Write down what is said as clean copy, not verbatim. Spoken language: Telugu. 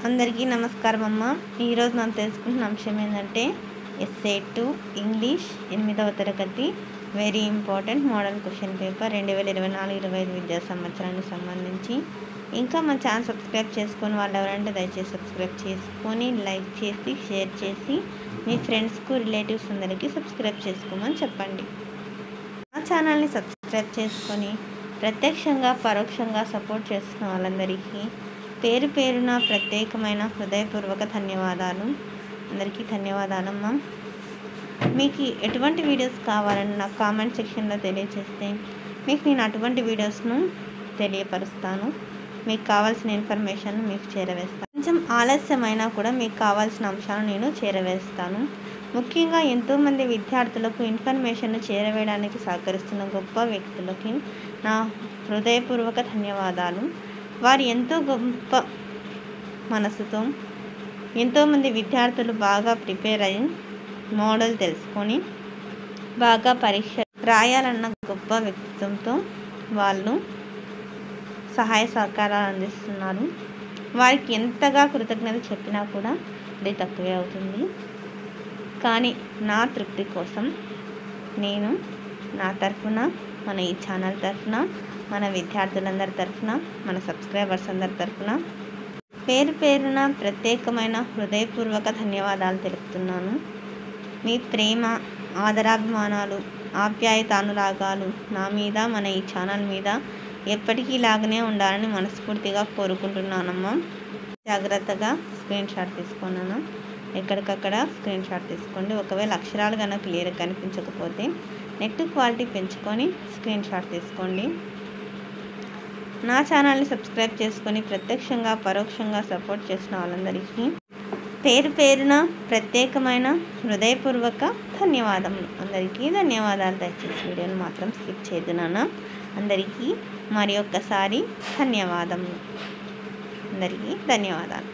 అందరికీ నమస్కారం అమ్మ. ఈరోజు మనం తెలుసుకుంటున్న అంశం ఏంటంటే ఎస్ఏ 2 ఇంగ్లీష్ 8వ తరగతి very important model question paper 2024-25 విద్యా సంవత్సరానికి సంబంధించి. ఇంకా మన ఛానల్ సబ్స్క్రైబ్ చేసుకొని వాళ్ళు ఎవరంటే దయచేసి సబ్స్క్రైబ్ చేసుకొని లైక్ చేసి షేర్ చేసి మీ ఫ్రెండ్స్కు రిలేటివ్స్ అందరికీ సబ్స్క్రైబ్ చేసుకోమని చెప్పండి. మా ఛానల్ని సబ్స్క్రైబ్ చేసుకొని ప్రత్యక్షంగా పరోక్షంగా సపోర్ట్ చేస్తున్న వాళ్ళందరికీ పేరు పేరున ప్రత్యేకమైన హృదయపూర్వక ధన్యవాదాలు. అందరికీ ధన్యవాదాలమ్మా. మీకు ఎటువంటి వీడియోస్ కావాలని నాకు కామెంట్ సెక్షన్లో తెలియజేస్తే మీకు నేను అటువంటి వీడియోస్ను తెలియపరుస్తాను. మీకు కావాల్సిన ఇన్ఫర్మేషన్ మీకు చేరవేస్తాను. కొంచెం ఆలస్యమైనా కూడా మీకు కావాల్సిన అంశాలను నేను చేరవేస్తాను. ముఖ్యంగా ఎంతోమంది విద్యార్థులకు ఇన్ఫర్మేషన్ను చేరవేయడానికి సహకరిస్తున్న గొప్ప వ్యక్తులకి నా హృదయపూర్వక ధన్యవాదాలు. వారు ఎంతో గొప్ప మనసుతో ఎంతోమంది విద్యార్థులు బాగా ప్రిపేర్ అయ్యి మోడల్ తెలుసుకొని బాగా పరీక్ష రాయాలన్న గొప్ప వ్యక్తిత్వంతో వాళ్ళు సహాయ సహకారాలు అందిస్తున్నారు. వారికి ఎంతగా కృతజ్ఞత చెప్పినా కూడా అది తక్కువే అవుతుంది. కానీ నా తృప్తి కోసం నేను నా తరఫున మన ఈ ఛానల్ తరఫున మన విద్యార్థులందరి తరఫున మన సబ్స్క్రైబర్స్ అందరి తరఫున పేరు పేరున ప్రత్యేకమైన హృదయపూర్వక ధన్యవాదాలు తెలుపుతున్నాను. మీ ప్రేమ ఆదరాభిమానాలు ఆప్యాయత అనురాగాలు నా మీద మన ఈ ఛానల్ మీద ఎప్పటికీ ఇలాగనే ఉండాలని మనస్ఫూర్తిగా కోరుకుంటున్నానమ్మా. జాగ్రత్తగా స్క్రీన్ షాట్ తీసుకున్నాను. ఎక్కడికక్కడ స్క్రీన్ షాట్ తీసుకోండి. ఒకవేళ అక్షరాలు కనుక క్లియర్గా కనిపించకపోతే నెట్ క్వాలిటీ పెంచుకొని స్క్రీన్ షాట్ తీసుకోండి. నా ఛానల్ని సబ్స్క్రైబ్ చేసుకొని ప్రత్యక్షంగా పరోక్షంగా సపోర్ట్ చేసిన వాళ్ళందరికీ పేరు పేరున ప్రత్యేకమైన హృదయపూర్వక ధన్యవాదములు. అందరికీ ధన్యవాదాలు. దయచేసి వీడియోని మాత్రం స్కిప్ చేయదు నాన్న. అందరికీ మరి ఒక్కసారి ధన్యవాదములు. అందరికీ ధన్యవాదాలు.